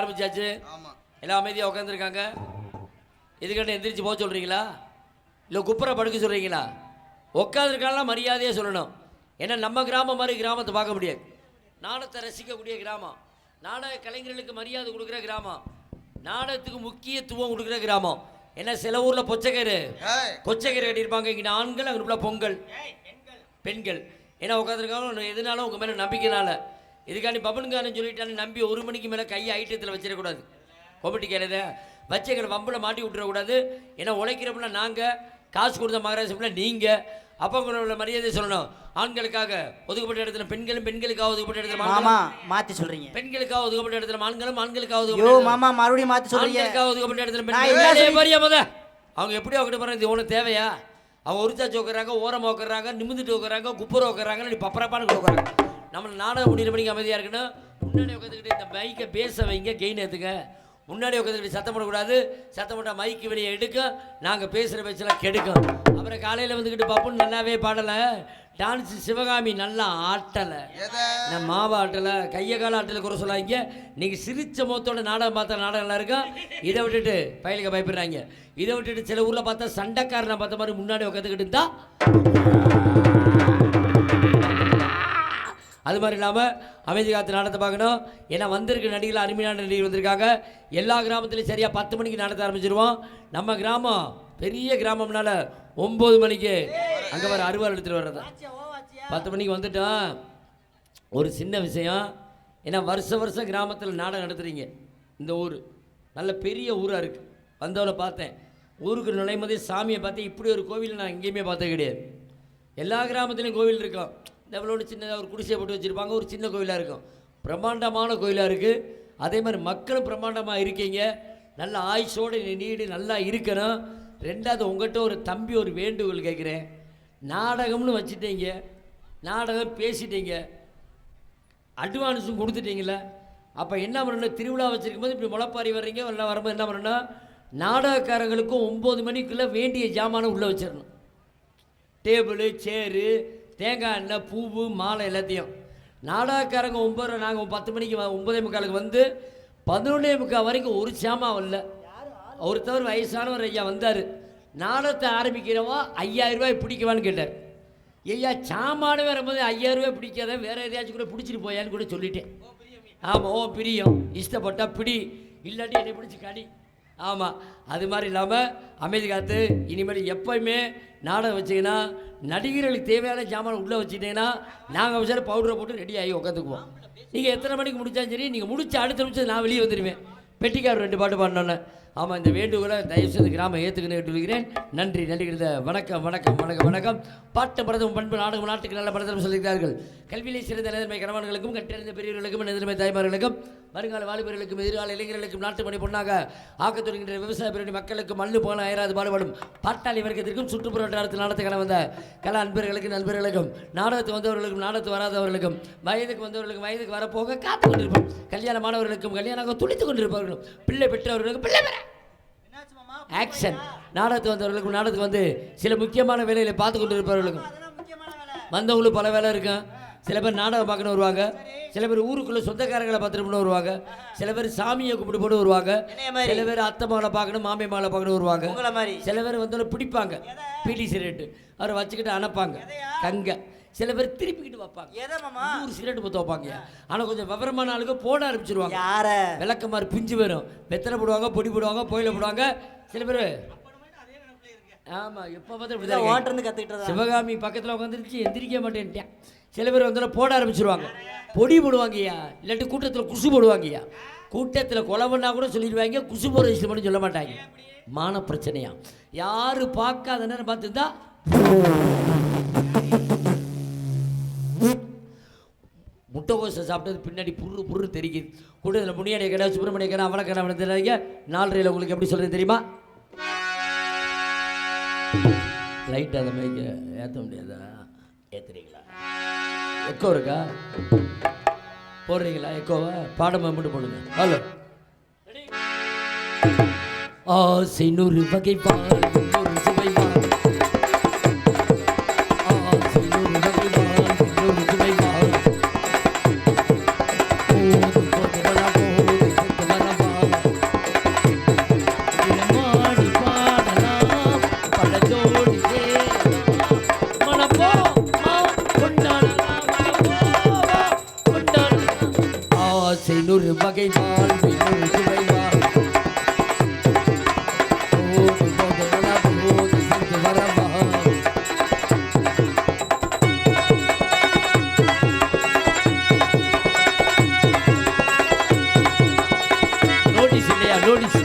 ஆரம்பிச்சாச்சு. எல்லாம் அமைதியாக உட்காந்துருக்காங்க. இதுக்கிட்ட எந்திரிச்சு போக சொல்கிறீங்களா இல்லை குப்புற படுக்க சொல்கிறீங்களா? உட்காந்துருக்காலாம் மரியாதையாக சொல்லணும். ஏன்னா நம்ம கிராமம் மாதிரி கிராமத்தை பார்க்க முடியாது. நாடகத்தை ரசிக்கக்கூடிய கிராமம், நாடக கலைஞர்களுக்கு மரியாதை கொடுக்குற கிராமம், நாடகத்துக்கு முக்கியத்துவம் கொடுக்குற கிராமம். ஏன்னா சில ஊரில் கொச்சைக்கரை கட்டியிருப்பாங்க. இங்கே ஆண்கள், அங்கே பொங்கல் பெண்கள். ஏன்னா உட்காந்துருக்காங்க எதுனாலும் உங்கள் மேலே நம்பிக்கைனால. இதுக்காண்டி பபனுக்காரன் சொல்லிட்டான்னு நம்பி 1 மணிக்கு மேலே கையை ஐட்டத்தில் வச்சிடக்கூடாது. கொம்பட்டிக்கிறத வச்சுக்கிற வம்பில் மாட்டி விட்டுறக்கூடாது. ஏன்னா உழைக்கிறப்பல நாங்கள், காசு கொடுத்த மகாராஷ்டிரத்தில் நீங்கள். அப்போ உங்களோட மரியாதை சொல்லணும். ஆண்களுக்காக ஒதுக்கப்பட்ட இடத்துல பெண்களும், பெண்களுக்காக ஒதுக்கப்பட்ட இடத்துல மாற்றி சொல்கிறீங்க. பெண்களுக்காக ஒதுக்கப்பட்ட இடத்துல ஆண்களும், ஆண்களுக்காக ஒதுக்கப்பட்ட மாமா மறுபடியும் மாற்றி சொல்கிறீங்க. ஒதுக்கப்பட்ட இடத்துல பெண்கள். அவங்க எப்படி அவங்ககிட்ட போகிறாங்க? இது ஒன்று தேவையா? அவங்க ஒருத்தாச்சு உட்குறாங்க, ஓரமாக உட்குறாங்க, நிமிந்துட்டு உட்குறாங்க, குப்புற உட்குறாங்க, இப்படி பப்பரப்பானு உட்குறாங்க. நம்ம நாடகம் முடிகிற மணிக்கு அமைதியாக இருக்கணும். முன்னாடி உட்காந்துக்கிட்டு இந்த மைக்கை பேச வைங்க, கெயின் ஏற்றுங்க. முன்னாடி உட்காந்துக்கிட்டு சத்தம் போடக்கூடாது. சத்தம் போட்டால் மைக்கு வெளியே எடுக்கும், நாங்கள் பேசுகிற பேச்செல்லாம் கெடுக்கும். அப்புறம் காலையில் வந்துக்கிட்டு பார்ப்போம் நல்லாவே பாடலை, டான்ஸு சிவகாமி நல்லா ஆட்டலை, நான் மாவை ஆட்டலை, கையை கால ஆட்டலை குறை சொல்லாங்க. நீங்கள் சிரிச்ச முகத்தோட நாடகம் பார்த்தா நாடகம் நல்லா இருக்கும். இதை விட்டுட்டு பயலுக்கு பயப்படுறாங்க. இதை விட்டுட்டு சில ஊரில் பார்த்தா சண்டைக்காரனை பார்த்த மாதிரி முன்னாடி உட்காந்துக்கிட்டு இருந்தா அது மாதிரி இல்லாமல் அமைதி காத்து நாடகத்தை பார்க்கணும். ஏன்னா வந்திருக்கு நடிகர்கள், அருமையான நடிகர் வந்திருக்காங்க. எல்லா கிராமத்துலையும் சரியாக 10 மணிக்கு நடத்த ஆரம்பிச்சிருவோம். நம்ம கிராமம் பெரிய கிராமம்னால 9 மணிக்கு அங்கே வர அறுவாள் எடுத்துகிட்டு வர்றது. 10 மணிக்கு வந்துட்டோம். ஒரு சின்ன விஷயம், ஏன்னா வருஷம் கிராமத்தில் நாடகம் நடத்துகிறீங்க. இந்த ஊர் நல்ல பெரிய ஊராக இருக்குது. வந்தவளை பார்த்தேன், ஊருக்கு நுழைமதே சாமியை பார்த்தேன். இப்படி ஒரு கோவில் நான் எங்கேயுமே பார்த்தது கிடையாது. எல்லா கிராமத்துலேயும் கோவில் இருக்கும். எவ்வளோ சின்னதாக ஒரு குடிசையை போட்டு வச்சுருப்பாங்க. ஒரு சின்ன கோயிலாக இருக்கும், பிரம்மாண்டமான கோயிலாக இருக்குது. அதே மாதிரி மக்களும் பிரம்மாண்டமாக இருக்கீங்க. நல்ல ஆயுஷோடு நீடு நல்லா இருக்கணும். ரெண்டாவது உங்கள்கிட்ட ஒரு தம்பி ஒரு வேண்டுகோள் கேட்குறேன். நாடகம்னு வச்சுட்டீங்க, நாடகம் பேசிட்டீங்க, அட்வான்ஸும் கொடுத்துட்டீங்கள. அப்போ என்ன பண்ணணும்? திருவிழா வச்சுருக்கும் போது இப்படி முளைப்பாரி வர்றீங்க, எல்லாம் வரும்போது என்ன பண்ணணும்? நாடகக்காரங்களுக்கும் 9 மணிக்குள்ளே வேண்டிய ஜாமானை உள்ளே வச்சிடணும். டேபிளு, சேரு, தேங்காய் எண்ணெய், பூவு, மாலை எல்லாத்தையும். நாடகக்காரங்க 9, நாங்கள் 10 மணிக்கு 9:45 வந்து 11:45 வரைக்கும் ஒரு சாமான் வரல. ஒருத்தவர் வயசானவர் ஐயா வந்தார். நாடகத்தை ஆரம்பிக்கிறவா 5000 ரூபாய் பிடிக்கவான்னு கேட்டார். ஐயா சாமான வரும்போது 5000 ரூபாய் பிடிக்காத, வேறு எதையாச்சும் கூட பிடிச்சிட்டு போயான்னு கூட சொல்லிட்டேன். ஆமாம், ஓ பிரியம், இஷ்டப்பட்டா பிடி, இல்லாட்டி என்னை பிடிச்சி கடி. ஆமாம், அது மாதிரி இல்லாமல் அமைதி காத்து இனிமேல் எப்போயுமே நாடகம் வச்சிங்கன்னா நடிகர்களுக்கு தேவையான ஜாமான் உள்ளே வச்சுட்டிங்கன்னா நாங்கள் வச்சாலும் பவுடரை போட்டு ரெடி ஆகி உட்காந்துக்குவோம். நீங்கள் எத்தனை மணிக்கு முடித்தாலும் சரி, நீங்கள் முடிச்சு அடுத்த நிமிஷம் நான் வெளியே வந்துடுவேன். பெட்டிக்கார் 2 பாட்டு பாடினோன்னே. ஆமாம், இந்த வேண்டுகோளை தயவுசெய்து கிராமம் ஏற்றுக்கணும் சொல்லிக்கிறேன். நன்றி நடிகர்த வணக்கம் வணக்கம் வணக்கம் வணக்கம். பாட்டு படத்தும் பண்பு நாடகம் நாட்டுக்கு நல்ல படத்திலும் சொல்லியிருக்கிறார்கள். கல்வியிலே சிறந்த நேர்மை கணவன்களுக்கும், கற்றறிந்த பெரியவர்களுக்கும், நேர்மை தாய்மார்களுக்கும், வருங்கால வாலிபர்களுக்கும், எதிர்கால இளைஞர்களுக்கும், நாட்டு மணி பொண்ணாக ஆக்கத் தொடங்கின்ற விவசாய பிரிவினை மக்களுக்கும், மண்ணு போன அயராது பாடுபடும் பாட்டாளி வர்க்கத்திற்கும், சுற்றுப்புற வட்டாரத்தில் நாடகத்துக்கான வந்த கல அன்பர்களுக்கும், நண்பர்களுக்கும், நாடகத்து வந்தவர்களுக்கும், நாடகத்து வராதவர்களுக்கும், வயதுக்கு வந்தவர்களுக்கும், வயதுக்கு வரப்போக காத்து கொண்டிருப்போம், கல்யாணமானவர்களுக்கும், கல்யாணம் துடித்துக் கொண்டிருப்பவர்களும், பிள்ளை பெற்றவர்களுக்கும், பிள்ளை பெற ஆக்ஷன், நாடகத்து வந்தவர்களுக்கும், நாடகத்துக்கு வந்து சில முக்கியமான வேலைகளை பார்த்து கொண்டு இருப்பவர்களுக்கும், வந்தவங்களுக்கு பல வேலை இருக்கும். சில பேர் நாடகம் பார்க்கணும் வருவாங்க, சில பேர் ஊருக்குள்ளே சொந்தக்காரங்களை பார்த்துட்டு வருவாங்க, சில பேர் சாமியை கும்பிட்டு போட்டு வருவாங்க, சில பேர் அத்தை மகளை பார்க்கணும், மாமி மகளை பார்க்கணும் வருவாங்க, சில பேர் வந்தாலும் பிடிப்பாங்க பீடி சிகரெட்டு அவரை வச்சுக்கிட்டு அனுப்பாங்க கங்க. சில பேர் திருப்பிக்கிட்டு வைப்பாங்க, ஒரு சிகரெட்டு பற்ற வைப்பாங்க. ஆனால் கொஞ்சம் விவரமான ஆளுக்கு போட ஆரம்பிச்சிருவாங்க. விளக்கமாறு பிஞ்சு வரும், வெத்தலை போடுவாங்க, பொடி போடுவாங்க, கோயிலை போடுவாங்க. சில பேர் ஆமாம், எப்போ பார்த்து சிவகாமி பக்கத்தில் உட்காந்துருச்சு, எந்திரிக்க மாட்டேன்ட்டேன். சில பேர் வந்தாலும் போட ஆரம்பிச்சிருவாங்க, பொடி போடுவாங்கய்யா, இல்லாட்டி கூட்டத்தில் குசு போடுவாங்கய்யா. கூட்டத்தில் கொலை பண்ணால் கூட சொல்லிடுவாங்க, குசு போடுற விஷயம் மட்டும் சொல்ல மாட்டாங்க. மான பிரச்சனையா, யாரு பார்க்காத நேரம் பார்த்துருந்தா முட்டைகோசை சாப்பிட்டது பின்னாடி புரு புரு தெரியுது. கூட்டத்தில் முனியாடைய கடை, சுப்பிரமணிய கடை, அவளை கடை தெரியாங்க. 4:30 உங்களுக்கு எப்படி சொல்கிறது தெரியுமா? லைட் அதை மாதிரி ஏற்ற முடியாதா? ஏற்றுறீங்களா? எக்கோ இருக்கா? போடுறீங்களா எக்கோவை? பாடம் மட்டும் போடுங்க. ஹலோ, ஆசை 100 வகை பால், 100 சுவை பால். ஆசை 100 வகை பால், 100 சுவை பால். போது போது வர போது செத்து வர வகை வாழ்வு இன்னொரு சுவைவா போது போது வனா போது சென்று வரவா நோட்டீஸ் இல்லையா நோட்டீஸ்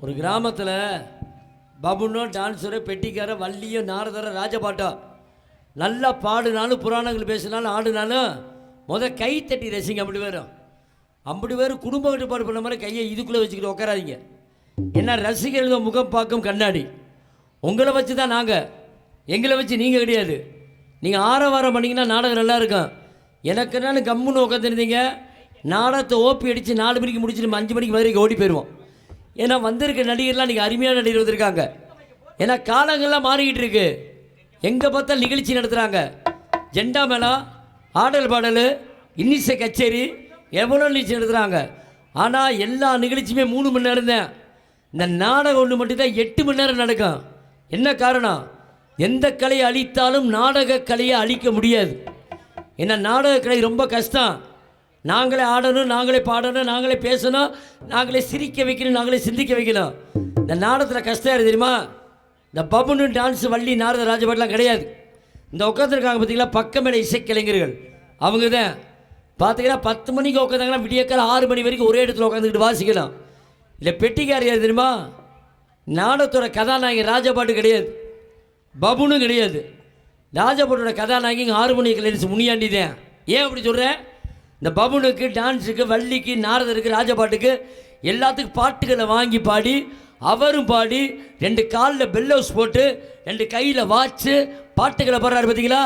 ஒரு கிராமத்தில் பபுனோ டான்ஸரு பெட்டிக்கார வள்ளியோ நாரதர ராஜபாட்டோ நல்லா பாடுனாலும் புராணங்கள் பேசினாலும் ஆடுனாலும் கை தட்டி ரசிங்க அப்படி வேறு குடும்ப கட்டுப்பாடு பண்ண மாதிரி கையை இதுக்குள்ளே வச்சுக்கிட்டு உட்காராதீங்க. என்ன ரசிகர்கள் முகம் பார்க்கும் கண்ணாடி. உங்களை வச்சு தான் நாங்கள், எங்களை வச்சு நீங்கள் கிடையாது. நீங்கள் ஆரவாரம் பண்ணிங்கன்னா நாடகம் நல்லா இருக்கும். எனக்கு என்னன்னு கம்முன்னு உட்காந்துருந்தீங்க, நாடகத்தை ஓப்பி அடித்து 4 மணிக்கு முடிச்சுட்டு 5 மணிக்கு மதுரைக்கு ஓடி போயிடுவோம். ஏன்னா வந்திருக்க நடிகர்லாம் நீங்கள் அருமையான நடிகர் வந்திருக்காங்க. ஏன்னா காலங்கள்லாம் மாறிக்கிட்டு இருக்கு. எங்கே பார்த்தாலும் நிகழ்ச்சி நடத்துகிறாங்க. ஜெண்டா மேளம், ஆடல் பாடல், இன்னிசை கச்சேரி, எவ்வளோ நிகழ்ச்சி நடத்துகிறாங்க. ஆனால் எல்லா நிகழ்ச்சியுமே 3 மணி நேரம் தான். இந்த நாடகம் ஒன்று மட்டும்தான் 8 மணி நேரம் நடக்கும். என்ன காரணம்? எந்த கலையை அழித்தாலும் நாடக கலையை அழிக்க முடியாது. ஏன்னா நாடக கலை ரொம்ப கஷ்டம். நாங்களே ஆடணும், நாங்களே பாடணும், நாங்களே பேசணும், நாங்களே சிரிக்க வைக்கணும், நாங்களே சிந்திக்க வைக்கணும். இந்த நாடகத்தில் கஷ்டம் யார் தெரியுமா? இந்த பபுனு டான்ஸு வள்ளி நாரத ராஜபாட்டெலாம் கிடையாது. இந்த உட்காந்துருக்காங்க பார்த்தீங்களா, பக்கமேல இசைக்கலைஞர்கள். அவங்க தான் பார்த்தீங்கன்னா 10 மணிக்கு உட்காந்தாங்கன்னா விடியக்கால 6 மணி வரைக்கும் ஒரே இடத்துல உட்காந்துக்கிட்டு வாசிக்கலாம். இல்லை பெட்டிக்கார் யார் தெரியுமா? நாடகத்தோட கதாநாயகி ராஜபாட்டு கிடையாது, பபுனும் கிடையாது. ராஜபாட்டோட கதாநாயகி 6 மணி கலைஞர் முனியாண்டி தான். ஏன் அப்படி சொல்கிறேன்? இந்த பபுனுக்கு, டான்ஸுக்கு, வள்ளிக்கு, நாரதருக்கு, ராஜபாட்டுக்கு எல்லாத்துக்கும் பாட்டுகளை வாங்கி பாடி, அவரும் பாடி 2 காலில் பெல் ஹவுஸ் போட்டு 2 கையில் வாட்சு பாட்டுகளை பாடுறாரு பார்த்தீங்களா?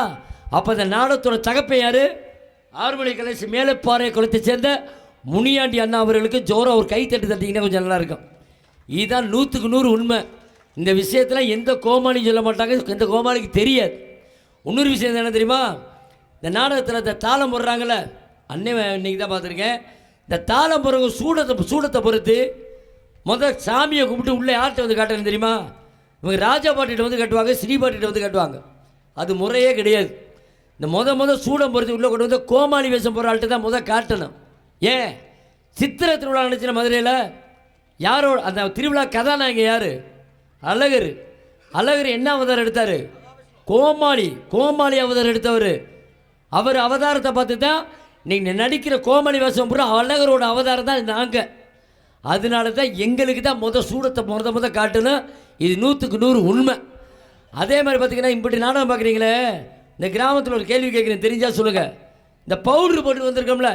அப்போ இந்த நாடகத்தோட தகப்பை யார்? 6 மணி கலைசி மேலப்பாறை குளத்தை சேர்ந்த முனியாண்டி அண்ணா அவர்களுக்கு ஜோரம் ஒரு கை தட்டு தட்டிங்கன்னா கொஞ்சம் நல்லாயிருக்கும். இதுதான் 100க்கு 100 உண்மை. இந்த விஷயத்தில் எந்த கோமாளியும் சொல்ல மாட்டாங்க, எந்த கோமாளிக்கு தெரியாது. இன்னொரு விஷயம் என்ன தெரியுமா? இந்த நாடகத்தில் இந்த தாளம் போடுறாங்கள்ல, அன்னை இன்றைக்கி தான் பார்த்துருக்கேன். இந்த தாளம் போடுறவங்க சூடத்தை பொறுத்து சாமியை கும்பிட்டு உள்ளே யார்கிட்ட வந்து காட்டணும் தெரியுமா? இவங்க ராஜபாட்டிகிட்ட வந்து கட்டுவாங்க, ஸ்ரீபாட்டிகிட்ட வந்து கட்டுவாங்க. அது முறையே கிடையாது. இந்த சூடம் பொறுத்து உள்ளே கொண்டு வந்து கோமாளி வேஷம் போகிற ஆள்கிட்ட தான் காட்டணும். ஏன்? சித்திரை திருவிழா நினச்சின மதுரையில் யாரோட அந்த திருவிழா கதாநாயகி யார்? அழகர். அழகர் என்ன அவதாரம் எடுத்தார்? கோமாளி அவதாரம் எடுத்தவர். அவர் அவதாரத்தை பார்த்து தான் நீங்கள் நடிக்கிற கோமாளி வேஷம் பூரா அழகரோட அவதாரம் தான் நாங்கள். அதனால தான் எங்களுக்கு தான் சூடத்தை முத காட்டணும். இது 100க்கு 100 உண்மை. அதே மாதிரி பார்த்தீங்கன்னா இப்படி நாடகம் பார்க்குறீங்களே, இந்த கிராமத்தில் ஒரு கேள்வி கேட்குறேன், தெரிஞ்சால் சொல்லுங்கள். இந்த பவுட்ரு போட்டு வந்திருக்கோம்ல,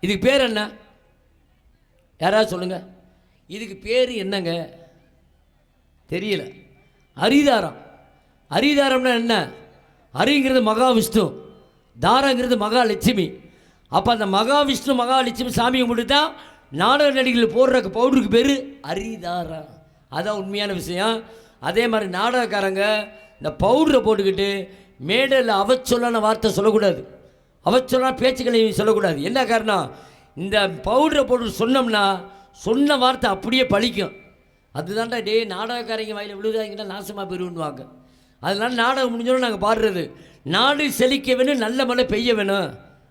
இதுக்கு பேர் என்ன? யாராவது சொல்லுங்கள், இதுக்கு பேர் என்னங்க? தெரியல. அரிதாரம். அரிதாரம்னா என்ன? அரிங்கிறது மகாவிஷ்ணு, தாரங்கிறது மகாலட்சுமி. அப்போ அந்த மகாவிஷ்ணு மகாலட்சுமி சாமி கும்பிட்டு தான் நாடக நடிகைகள் போடுற பவுடருக்கு பேர் அரிதாரம். அதான் உண்மையான விஷயம். அதே மாதிரி நாடகக்காரங்க இந்த பவுடரை போட்டுக்கிட்டு மேடையில் அவச்சொல்லான வார்த்தை சொல்லக்கூடாது, அவச்சொல்லான பேச்சுக்களை சொல்லக்கூடாது. என்ன காரணம்? இந்த பவுடரை போட்டு சொன்னோம்னா சொன்ன வார்த்தை அப்படியே பழிக்கும். அதுதான்டா டே நாடகக்காரங்க வாயில் விழுதாங்கன்னா நாசமாக போயிடுவாங்க. அதனால நாடகம் முடிஞ்சோன்னு நாங்கள் பாடுறது, நாடு செழிக்க வேணும், நல்ல மழை பெய்ய வேணும்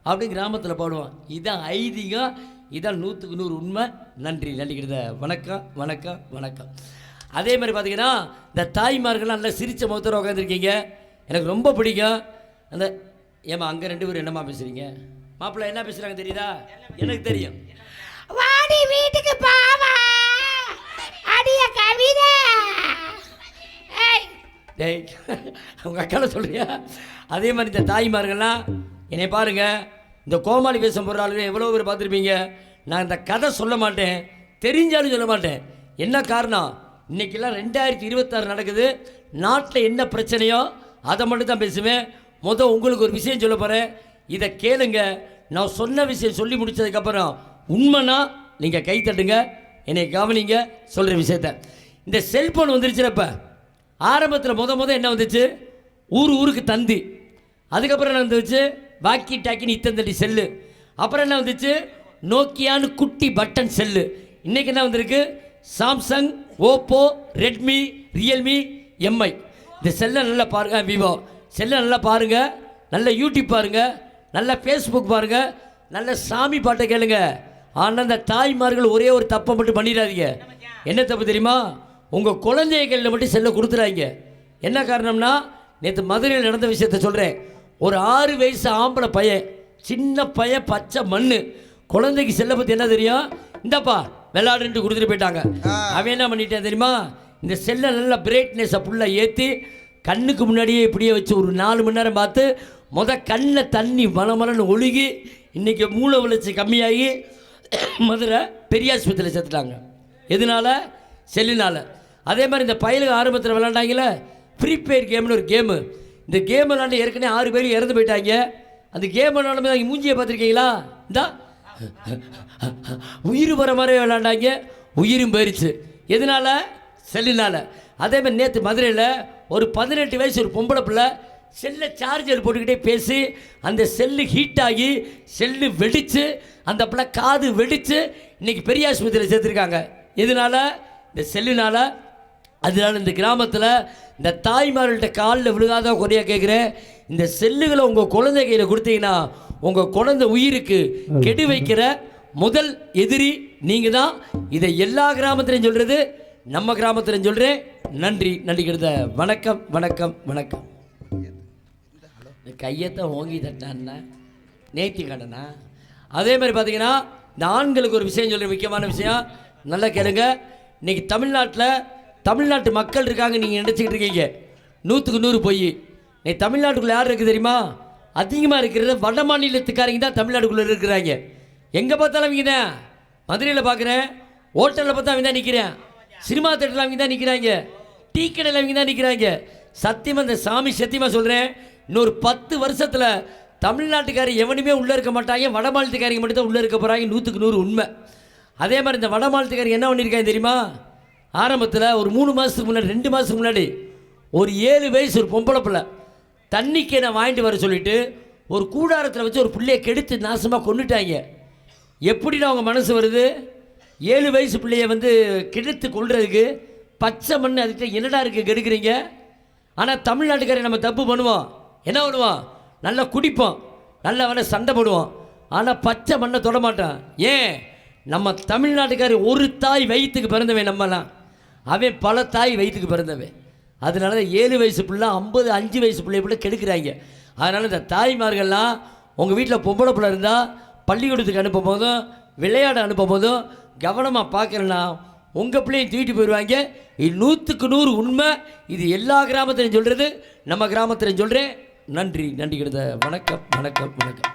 அப்படின்னு கிராமத்தில் பாடுவோம். இதான் ஐதீகம், இதான் 100க்கு 100 உண்மை. நன்றி நன்றிக்கிறத. வணக்கம் வணக்கம் வணக்கம். அதே மாதிரி பார்த்தீங்கன்னா இந்த தாய்மார்கள்லாம் நல்லா சிரித்த முகத்தோடு உட்காந்துருக்கீங்க, எனக்கு ரொம்ப பிடிக்கும். அந்த ஏமா அங்கே 2 பேரும் என்னம்மா பேசுகிறீங்க? மாப்பிள்ளை என்ன பேசுகிறாங்க தெரியுதா? எனக்கு தெரியும். வாடி வீட்டுக்கு பாவா அடிய கவிதை. டேய் அவங்க அக்கால சொல்றியா? அதே மாதிரி இந்த தாய்மார்கள்லாம் என்னை பாருங்கள், இந்த கோமாளி வேஷம் போடுற ஆளுங்க எவ்வளோ பேர் பார்த்துருப்பீங்க. நான் இந்த கதை சொல்ல மாட்டேன், தெரிஞ்சாலும் சொல்ல மாட்டேன். என்ன காரணம்? இன்றைக்கெல்லாம் 2026 நடக்குது, நாட்டில் என்ன பிரச்சனையோ அதை மட்டும் தான் பேசுவேன். உங்களுக்கு ஒரு விஷயம் சொல்ல போகிறேன், இதை கேளுங்க. நான் சொன்ன விஷயம் சொல்லி முடித்ததுக்கப்புறம் உண்மைனா நீங்கள் கை தட்டுங்க, என்னை கவனிங்க சொல்கிற விஷயத்த. இந்த செல்ஃபோன் வந்துருச்சுனப்ப ஆரம்பத்தில் என்ன வந்துச்சு? ஊருக்கு தந்தி. அதுக்கப்புறம் என்ன வந்துச்சு? வாக்கி டாக்கின்னு இத்தந்தடி செல்லு. அப்புறம் என்ன வந்துச்சு? நோக்கியான்னு குட்டி பட்டன் செல்லு. இன்றைக்கி என்ன வந்திருக்கு? Samsung, Oppo, Redmi, Realme, Mi. இந்த செல்லை நல்லா பாருங்கள், விவோ செல்லை நல்லா பாருங்கள், நல்ல யூடியூப் பாருங்கள், நல்ல ஃபேஸ்புக் பாருங்கள், நல்ல சாமி பாட்டை கேளுங்க. ஆனால் இந்த தாய்மார்கள் ஒரே ஒரு தப்பை மட்டும் பண்ணிடாதீங்க. என்ன தப்பு தெரியுமா? உங்கள் குழந்தைகளில் மட்டும் செல்லை கொடுத்துறாங்க. என்ன காரணம்னா, நேற்று மதுரையில் நடந்த விஷயத்த சொல்கிறேன். ஒரு 6 வயசு ஆம்பளை பையன், சின்ன பையன், பச்சை மண்ணு, குழந்தைக்கு செல்லை பற்றி என்ன தெரியும்? இந்தப்பா விளையாடுன்ட்டு கொடுத்துட்டு போயிட்டாங்க. அவன் என்ன பண்ணிட்டேன் தெரியுமா? இந்த செல்லை நல்லா பிரைட்னஸை ஃபுல்லாக ஏற்றி கண்ணுக்கு முன்னாடியே இப்படியே வச்சு ஒரு 4 மணி நேரம் பார்த்து கண்ணில் தண்ணி மலமலன்னு ஒழுகி இன்றைக்கி மூளை வளர்ச்சி கம்மியாகி மதுரை பெரியாஸ்பத்திரியில் சேர்த்துட்டாங்க. எதனால? செல்லினால். அதே மாதிரி இந்த பயலுக்கு ஆரம்பத்தில் விளாண்டாங்களே ஃப்ரீ ஃபயர் கேம்னு ஒரு கேமு. இந்த கேம் விளாண்டு ஏற்கனவே 6 பேர் இறந்து போயிட்டாங்க. அந்த கேம் விளாடும் போது மூஞ்சியை பார்த்துருக்கீங்களா? இந்தா உயிர் வர மாதிரி விளாண்டாங்க, உயிரும் போயிடுச்சு. எதனால? செல்லினால். அதே மாதிரி நேற்று மதுரையில் ஒரு 18 வயசு ஒரு பொம்பளை பிள்ளை செல்லை சார்ஜர் போட்டுக்கிட்டே பேசி அந்த செல்லு ஹீட் ஆகி செல்லு வெடித்து அந்த பிள்ளை காது வெடித்து இன்றைக்கி பெரிய ஆஸ்பத்திரியில் சேர்த்துருக்காங்க. எதனால? இந்த செல்லுனால். அதனால இந்த கிராமத்தில் இந்த தாய்மார்கள்ட்ட காலில் விழுகாத குறையாக கேட்குறேன், இந்த செல்லுகளை உங்கள் குழந்தை கையில் கொடுத்தீங்கன்னா உங்கள் குழந்தை உயிருக்கு கெடு வைக்கிற முதல் எதிரி நீங்கள் தான். இதை எல்லா கிராமத்திலையும் சொல்கிறது, நம்ம கிராமத்திலையும் சொல்கிறேன். நன்றி நன்றிக்கிறத. வணக்கம் வணக்கம் வணக்கம். கையத்தான் ஓங்கி தட்டான்னா நேர்த்தி கடனா. அதே மாதிரி பார்த்தீங்கன்னா இந்த ஆண்களுக்கு ஒரு விஷயம் சொல்கிற முக்கியமான விஷயம், நல்லா கேளுங்க. இன்றைக்கி தமிழ்நாட்டு மக்கள் இருக்காங்க, நீங்கள் நினச்சிக்கிட்டு இருக்கீங்க 100க்கு 100 போய். இன்னைக்கு தமிழ்நாட்டுக்குள்ளே யார் இருக்குது தெரியுமா? அதிகமாக இருக்கிறது வட மாநிலத்துக்காரங்க தான் தமிழ்நாட்டுக்குள்ளே இருக்கிறாங்க. எங்கே பார்த்தாலும் அவங்க தான். மதுரையில் பார்க்குறேன், ஹோட்டலில் பார்த்தா அவங்க தான் நிற்கிறேன், சினிமா தேட்டரில் அவங்க தான் நிற்கிறாங்க, டீ கடையில் அவங்க தான் நிற்கிறாங்க. சத்தியமாக இந்த சாமி சத்தியமாக சொல்கிறேன், இன்னொரு 10 வருஷத்தில் தமிழ்நாட்டுக்காரர் எவனுமே உள்ளே இருக்க மாட்டாங்க, வட மாநிலத்துக்காரங்க மட்டும் தான் உள்ளே இருக்க போகிறாங்க. 100க்கு 100 உண்மை. அதே மாதிரி இந்த வட மாநிலத்துக்காரங்க என்ன பண்ணியிருக்காங்க தெரியுமா? ஆரம்பத்தில் ஒரு 3 மாதத்துக்கு முன்னாடி 2 மாதத்துக்கு முன்னாடி ஒரு 7 வயசு ஒரு பொம்பளை பிள்ளை தண்ணிக்கு நான் வாங்கிட்டு வர சொல்லிவிட்டு ஒரு கூடாரத்தில் வச்சு ஒரு பிள்ளையை கெடுத்து நாசமாக கொண்டுட்டாங்க. எப்படின்னா அவங்க மனசு வருது? 7 வயசு பிள்ளையை கெடுத்து கொள்றதுக்கு பச்சை மண் அதுக்கிட்ட என்னடா இருக்குது கெடுக்குறீங்க? ஆனால் தமிழ்நாட்டுக்காரர் நம்ம தப்பு பண்ணுவோம், என்ன பண்ணுவோம்? நல்லா குடிப்போம், நல்லா சண்டை போடுவோம், ஆனால் பச்சை மண்ணை தொட மாட்டான். ஏன்? நம்ம தமிழ்நாட்டுக்காரர் ஒரு தாய் வயிற்றுக்கு பிறந்தவன், நம்மலாம் அவன் பல தாய் வயிற்றுக்கு பிறந்தவன். அதனால தான் 7 வயசு பிள்ளை 5 வயசு பிள்ளை கூட கெடுக்கிறாங்க. அதனால் இந்த தாய்மார்கள்லாம் உங்கள் வீட்டில் பொம்பளை பிள்ளை இருந்தால் பள்ளிக்கூடத்துக்கு அனுப்பும் போதும், விளையாட அனுப்பும் போதும் கவனமாக பார்க்கலன்னா உங்கள் பிள்ளையும் தூக்கிட்டு போயிடுவாங்க. இது 100க்கு 100 உண்மை. இது எல்லா கிராமத்திலையும் சொல்கிறது, நம்ம கிராமத்திலையும் சொல்கிறேன். நன்றி நன்றி கிடந்த வணக்கம் வணக்கம் வணக்கம்.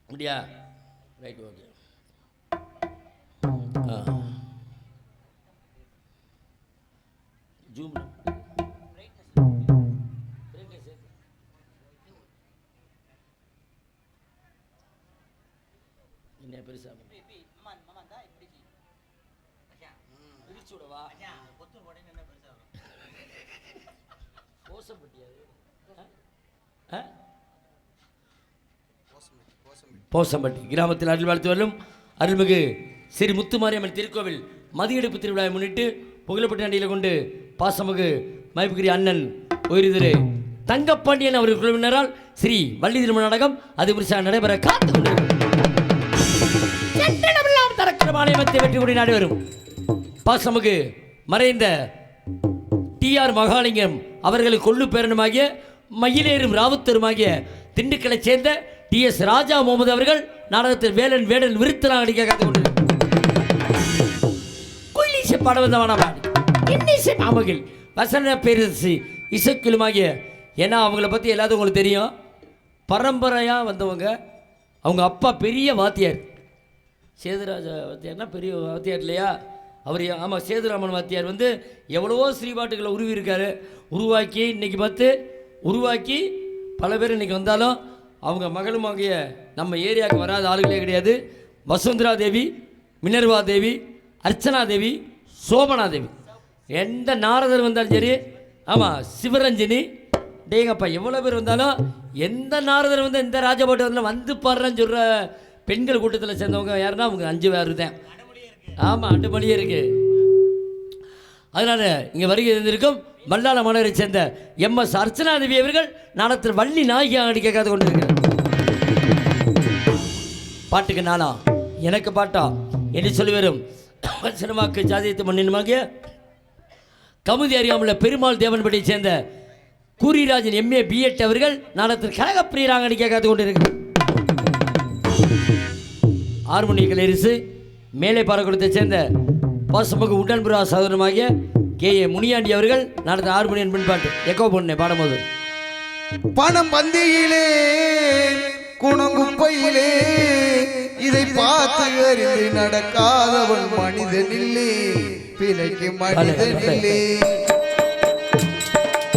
அப்படியா? Right, okay. ஜூம் என்ன பெருசா பிரிச்சுடவா? போசம்பட்டி கிராமத்தில் அருள் வாழ்த்து வரும் அருள்மிகு ஸ்ரீ முத்துமாரியம்மன் திருக்கோவில் மதியெடுப்பு திருவிழாவை முன்னிட்டு புகழப்பட்ட நடிகளை கொண்டு பாசமிகு மதிப்புக்குரிய அண்ணன் உயிரிதிரு தங்கப்பாண்டியன் அவர்கள் குழுவினரால் ஸ்ரீ வள்ளி திருமண நாடகம் அதிமுறையாக நடைபெற காத்து கொண்டிருக்கிறது. வெற்றி கொடி நாடு வரும் பாசமிகு மறைந்த TR மகாலிங்கம் அவர்களுக்கு கொள்ளு பேரனுமாகிய மயிலேறும் ராவுத்தருமாகிய திண்டுக்கலை சேர்ந்த TS ராஜா முகமது அவர்கள் நாடகத்தில் வேலன் வேடன் விருத்தனாக நடிக்க காத்துக் கொண்டிருக்கிறார். பாட வந்தவனாபாடி இன்னிசை மாமகில் வசன பேரரசு இசைக்குழுமாகிய, ஏன்னா அவங்கள பற்றி எல்லாத்துக்கும் உங்களுக்கு தெரியும். பரம்பரையாக வந்தவங்க. அவங்க அப்பா பெரிய வாத்தியார், சேதுராஜா வாத்தியார்னா பெரிய வாத்தியார் இல்லையா அவர்? ஆமாம், சேதுராமன் வாத்தியார் வந்து எவ்வளவோ ஸ்ரீபாட்டுகளை உருவிருக்காரு. உருவாக்கி இன்றைக்கி உருவாக்கி பல பேர் இன்றைக்கி வந்தாலும் அவங்க மகளுமாகிய நம்ம ஏரியாவுக்கு வராத ஆளுகளே கிடையாது. வசுந்தரா தேவி, மினர்வா தேவி, அர்ச்சனா தேவி, சோபனா தேவி, எந்த நாரதர் வந்தாலும் சரி, ஆமாம் சிவரஞ்சினி, டேங்கப்பா எவ்வளோ பேர் வந்தாலும் எந்த நாரதர் வந்து எந்த ராஜபாட்டு வந்தாலும் வந்து பாடுறேன்னு சொல்கிற பெண்கள் கூட்டத்தில் சேர்ந்தவங்க யாருன்னா அவங்க 5 பேர் தான். ஆமாம், 2 மணியே இருக்குது. அதனால் இங்கே வருகை இருந்திருக்கும் மல்லாள மாநகரை சேர்ந்த MS அர்ச்சனா தேவி அவர்கள் நாடகத்தில் வள்ளி நாயகியாக நடிக்க காத்து கொண்டிருக்கிறார். பாட்டுக்கு நானா எனக்கு பாட்டா என்று சொல்லி வரும் சினிமாக்கு ஜாதியத்து மண்ணினுமாகிய கமுதி அறியாமல் பெருமாள் தேவன்பட்டியை சேர்ந்த கூரிராஜன் MA B.Ed அவர்கள் நாடகத்தில் கனகப்பிரியராக நடிக்க காத்து கொண்டிருக்கிறார். ஹார்மோனிய கலையரசு மேலே பாரகுடத்தை சேர்ந்த பாசமுக உடன்புறா சகோதரமாகிய KA முனியாண்டி அவர்கள் நடந்த ஹார்மோனியன் பின்பாட்டு எக்கோ பொண்ணு பாடும்போது பணம் பந்தியிலே குணங்குப்பையிலே இதை பார்த்து அறிந்து நடக்காதவன் மனிதனில்லே, பிழைக்கு மனிதனில்லே.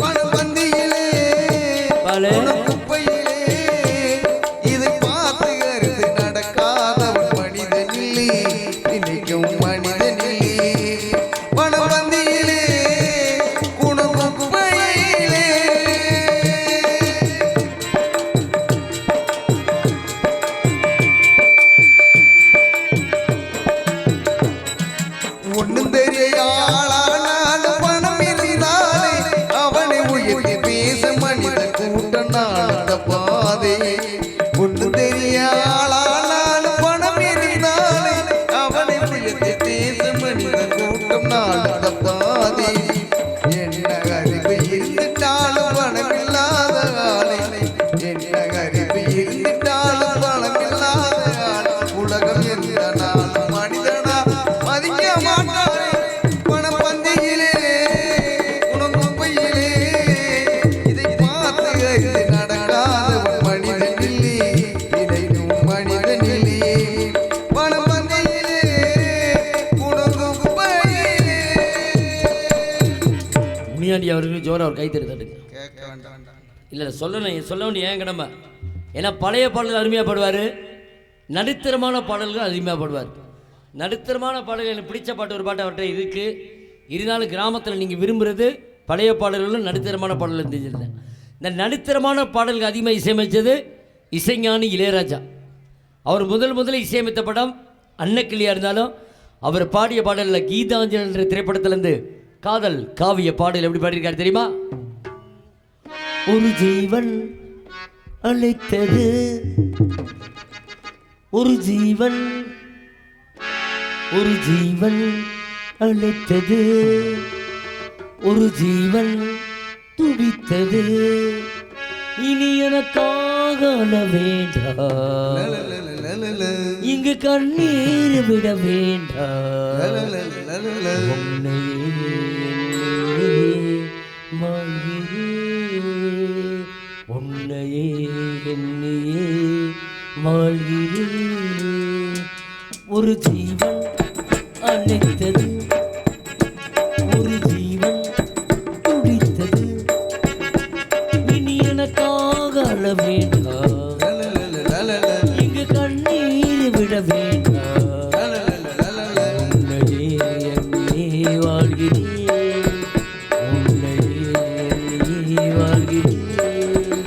பணம் பந்தியிலே குணங்குப்பையிலே இதை பார்த்து அறிந்து நடக்காதவன் மனிதனில்லே, பிழைக்கும் மனிதனில்லே. பணம் பந்தியிலே குணங்குப்பையிலே ஒன்னும் தெரியாளான பணம் இருந்தாலே அவனை உயர்த்தி பேச மனித கூட்டம் நாட பாதை. ஒன்னும் தெரியாளான பணம் இருந்தாலே அவனை உயர்த்தி பேச மனித கூட்டம் நாட பாதை. என்ன அறிவு இருந்துட்டாலும் பணம் இல்லாத ஆளை, என்ன அறிவு இருந்துட்டாலும் பணம் இல்லாத ஆளை. உலகம் எந்த நாளும் மனிதனா மதிக்க மாட்டாரே. பணம் பந்தியிலே குணங்குப்பையிலே இதை பார்த்து அறிந்து நடக்காதவன் மனிதனில்லே, இதையும் மனிதனில்லே. பணம் பந்தியிலே குணங்குப்பையிலே. முனியாண்டி அவர்களுக்கு ஜோர அவர் கைத்தறி தட்டுங்க. கேட்க வேண்டாம். இல்லை சொல்ல வேண்டிய ஏன் கடமை. ஏன்னா பழைய பாடல்கள் அருமையாக பாடுவார், நடுத்தரமான பாடல்கள் அதிகமாக பாடுவார். நடுத்தரமான பாடல்கள் எனக்கு பிடிச்ச பாட்டு ஒரு பாட்டு அவர்கிட்ட இருக்குது. இருந்தாலும் கிராமத்தில் நீங்கள் விரும்புகிறது பழைய பாடல்களும் நடுத்தரமான பாடல்கள் தெரிஞ்சிருந்தேன். இந்த நடுத்தரமான பாடல்கள் அதிகமாக இசையமைச்சது இசைஞானி இளையராஜா. அவர் முதல்ல இசையமைத்த படம் அன்னக்கிளியாக இருந்தாலும் அவர் பாடிய பாடலில் கீதாஞ்சலி என்ற திரைப்படத்திலேருந்து காதல் காவிய பாடல் எப்படி பாடியிருக்காரு தெரியுமா? ஒரு ஜீவன் அழைத்தது, ஒரு ஜீவன் அழைத்தது, ஒரு ஜீவன் துடித்தது இனி எனக்காக அழ வேண்டாம் இங்கு கண்ணீர் விட வேண்டாம் உன்னையே எண்ணியே வாழ்கிறேன் ஒரு ஜீவன் அழைத்தது ஒரு ஜீவன் துடித்தது இனி எனக்காக அழ வேண்டாம் இங்கு கண்ணீர் விட வேண்டாம் உன்னையே எண்ணியே வாழ்கிறேன் உன்னையே எண்ணியே வாழ்கிறேன்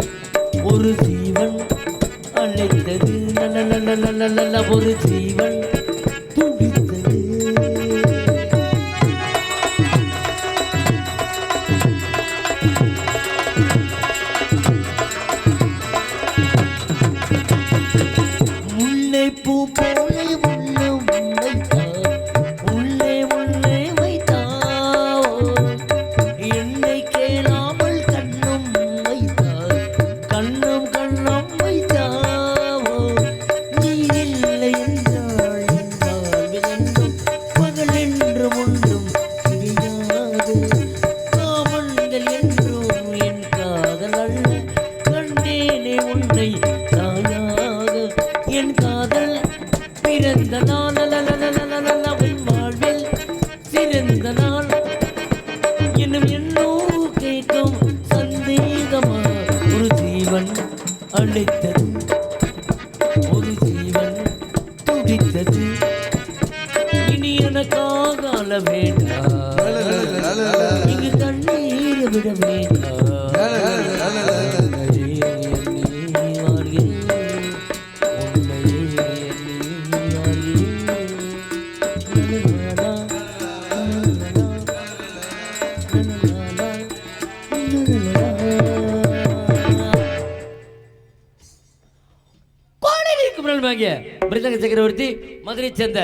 ஒரு ஜீவன் அழைத்தது நல்ல ஒரு ஜீவன் துடித்தது முல்லை பூ போலே உள்ளம் வைத்தார் உள்ளே உள்ளே வைத்தார் என்னை கேளாமல் கண்ணும் வைத்தார் கண்ணும் கண்ணும் வைத்தாவோ நீ இல்லை என்றால் என்றும் பகல் என்றும் ஒன்றும் தெரியாது காமங்கள் என்றும் என் காதல் அல்ல கண்டேனே உன்னை தாயாக என் காதல் பிறந்த நாள் உன் வாழ்வில் சிறந்த நாள் இன்னும் என்னோ கேட்கும் சந்தேகமா ஒரு ஜீவன் அழைத்தது ஒரு ஜீவன் துடித்தது இனி எனக்காக அழ வேண்டாம் இங்கு கண்ணீர் விட வேண்டாம் உன்னையே எண்ணி வாழ்கிறேன். உன்னையே எண்ணி வாழ்கிறேன். லலலலா, லலலலா, லலலலா, லலலலா. கோடிக்கு முன்னாள் மிருதங்க சக்கரவர்த்தி மதுரை சேர்ந்த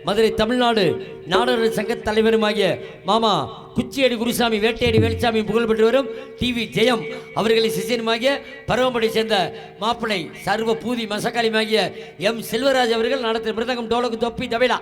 மதுரை தமிழ்நாடு நாடக சங்க தலைவருமாகிய மாமா குச்சியடி குருசாமி வேட்டையடி வேலுசாமி புகழ் பெற்று வரும் டிவி ஜெயம் அவர்களை சிஷியனுமாகிய பருவம்படி சேர்ந்த மாப்பிளை சர்வ பூதி மசக்காலியுமாகிய எம் செல்வராஜ் அவர்கள் நடத்திய மிருதங்கம் டோலக்கு தொப்பி தபைலா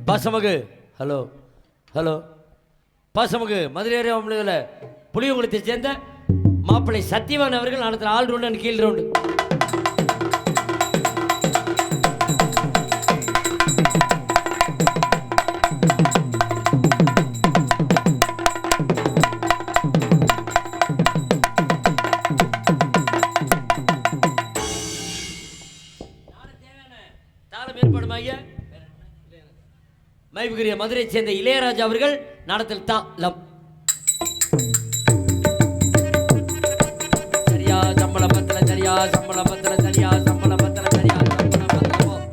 பாசமகு ஹலோ ஹலோ பாசமகு மதுரை புளியங்குளத்தை சேர்ந்த மாப்பிள்ளை சத்தியவான் அவர்கள் நடத்துகிற ஆல் ரவுண்டு அண்ட் கீழ் ரவுண்டு தாளம் ஏற்பாடுமாகிய மைபுகிரிய மதுரை சேர்ந்த இளையராஜா அவர்கள் நடத்தில் தாளம் சரியா சம்பள பத்திர சரியா சம்பள பத்திர சரியா சம்பள பத்திர சரியா சம்பள பத்திரம்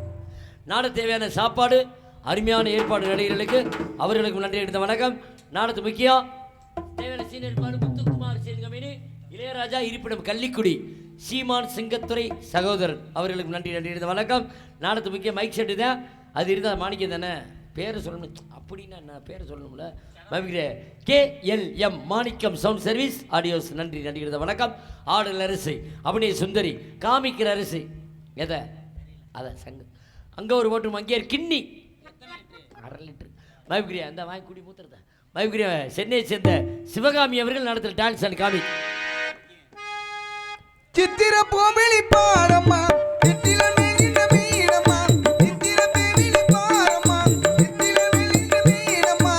நாடு தேவையான சாப்பாடு அருமையான ஏற்பாடு நடிகர்களுக்கு அவர்களுக்கு நன்றி எடுத்த வணக்கம் நாடத்து முக்கியம் தேவையான சீன் ஏற்பாடு முத்துக்குமார் சேன்கமேனி இளையராஜா இருப்பிடம் கள்ளிக்குடி சீமான் சிங்கத்துறை சகோதரன் அவர்களுக்கு நன்றி நன்றி. இருந்த வணக்கம். நாடத்து முக்கிய மைக் செட்டு தான் அது இருந்தால் மாணிக்கம் தானே பேரை சொல்லணும் அப்படின்னா நான் பேரை சொல்லணும்ல. KLM மாணிக்கம் சவுண்ட் சர்வீஸ் ஆடியோஸ் நன்றி நன்றி. இருந்த வணக்கம். ஆடல் அரசு அபிநய சுந்தரி காமிக்கிற அரசு எதை அதான் சங்கம் அங்கே ஒரு ஓட்டு மங்கியார் கிண்ணி 1/2 லிட்டர் மயக்கிரியா அந்த வாங்கி குடி மூத்துறத மயக்கிரியா சென்னையை சேர்ந்த சிவகாமி அவர்கள் நடத்துகிற டான்ஸ் அண்ட் காமி. சித்திர பூமிழி பாரம்மா சித்திர மேலிட மீனம்மா சித்திர பூமிழி பாரம்மா சித்திர மேலிட மீனம்மா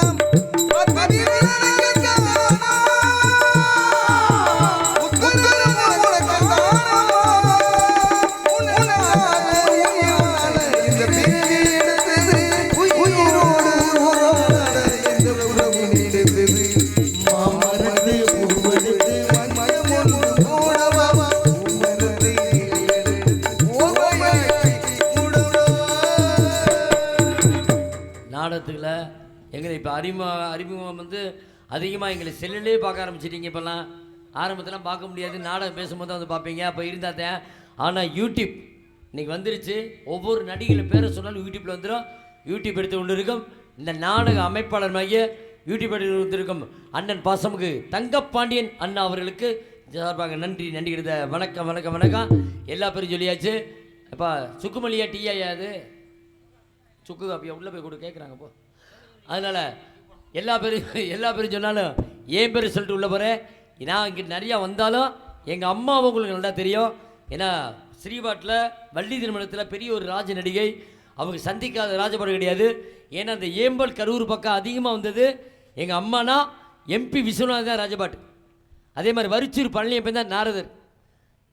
நாடகத்தில் எங்களை இப்போ அறிமுகம் வந்து அதிகமாக எங்களை செல்லுலே பார்க்க ஆரம்பிச்சிட்டிங்க. இப்போல்லாம் ஆரம்பத்திலாம் பார்க்க முடியாது, நாடகம் பேசும்போது வந்து பார்ப்பீங்க, அப்போ இருந்தாத்தேன். ஆனால் யூடியூப் இன்றைக்கி வந்துருச்சு. ஒவ்வொரு நடிகளை பேரை சொன்னாலும் யூடியூப்பில் வந்துடும். யூடியூப் எடுத்து கொண்டு இருக்கும் இந்த நாடக அமைப்பாளர் மைய யூடியூப் எடுத்து வந்திருக்கும் அண்ணன் பாசமுக்கு தங்கப்பாண்டியன் அண்ணா அவர்களுக்கு சார்பாக நன்றி நன்றிகிறத. வணக்கம் வணக்கம் வணக்கம். எல்லா பேரும் சொல்லியாச்சு. அப்பா சுக்குமல்லியா டீயா அது சுக்கு காப்பியா உள்ளே போய் கூட கேட்குறாங்க போ. அதனால் எல்லா பேரும் சொன்னாலும் ஏன் பேர் சொல்லிட்டு உள்ளே போகிறேன். நான் இங்கே நிறையா வந்தாலும் எங்கள் அம்மாவும் உங்களுக்கு நல்லா தெரியும். ஏன்னா ஸ்ரீபாட்டில் வள்ளி திருமணத்தில் பெரிய ஒரு ராஜ நடிகை, அவங்க சந்திக்காத ராஜபாடு கிடையாது. ஏன்னா அந்த ஏம்பல் கரூர் பக்கம் அதிகமாக வந்தது எங்கள் அம்மானா MP விஸ்வநாத் தான் ராஜபாட்டு. அதே மாதிரி வரிச்சூர் பழனியப்பன் தான் நாரதர்.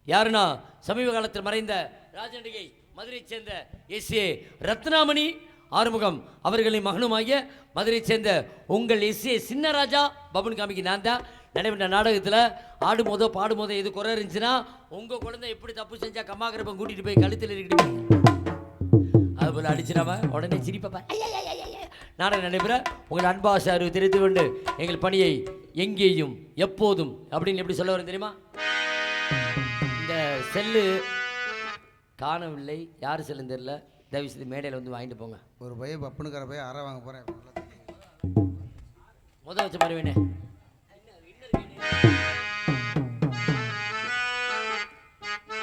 யாருன்னா சமீப காலத்தில் மறைந்த ராஜ நடிகை மதுரை சேர்ந்த SA ரத்னாமணி ஆறுமுகம் அவர்களின் மகனுமாகிய மதுரை சேர்ந்த உங்கள் SA சின்னராஜா பபுன் காமிக்கு நான் தான். நடைபெற்ற நாடகத்தில் ஆடும்போதோ பாடும்போதோ எது குறை இருந்துச்சுன்னா உங்கள் குழந்தை எப்படி தப்பு செஞ்சா கம்மாக்கிறப்ப கூட்டிகிட்டு போய் கழுத்தில் இருக்கிறீங்க அதுபோல் அடிச்சிடாம உடனே சிரிப்பா. நாடகம் நடைபெற உங்கள் அன்பாசை அறிவு தெரிந்து கொண்டு எங்கள் பணியை எங்கேயும் எப்போதும் அப்படின்னு எப்படி சொல்ல வரும் தெரியுமா? இந்த செல்லு காணவில்லை, யார் செல்லுன்னு தெரியல, தயவு செய்து மேடையில் வந்து வாங்கிட்டு போங்க. ஒரு பையன் பப்புனுக்கிற பையன் அரை வாங்க போகிறேன். வச்ச மாதிரி வேணே.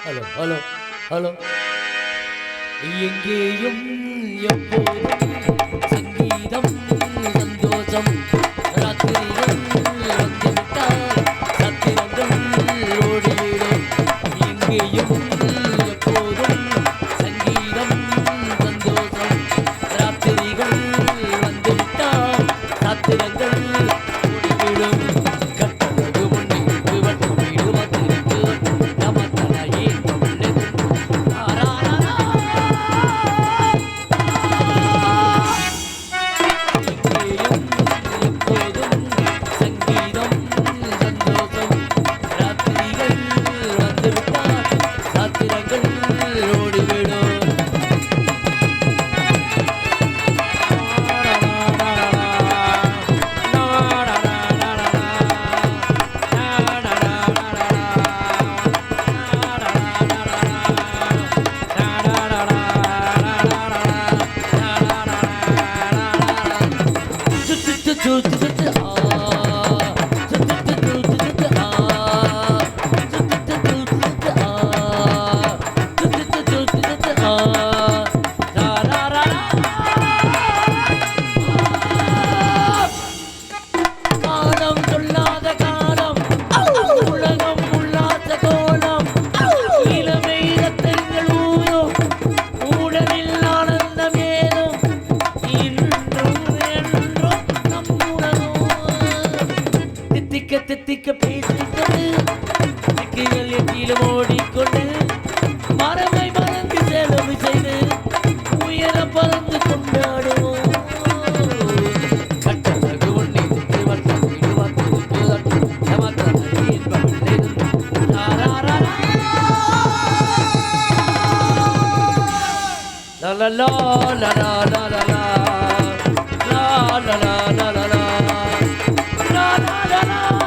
Hello hello hello. எங்கேயும் எப்போதும் சங்கீதம் சந்தோஷம் ராத்திரிகள் வந்துவிட்டால் சத்திரங்கள் ஓடிவிடும். எங்கேயும் எப்போதும் சங்கீதம் சந்தோஷம் ராத்திரிகள் வந்துவிட்டால் சத்திரங்கள் ஓடிவிடும். கட்டழகு முன்னிட்டு வந்து வீடு வந்திருக்கு நம்ம தலையே தித்திக்க பேசிக்கொண்டு திக்குகள் எட்டிலும் ஓடிக்கொண்டு மரமை மறந்து செலவு செய்து உயர பறந்து கொண்டாடுவோம். கட்டழகு ஒன்றிற்கு வட்டம் இடுவாக்கு la la la la la la la la la la la la la la la la la la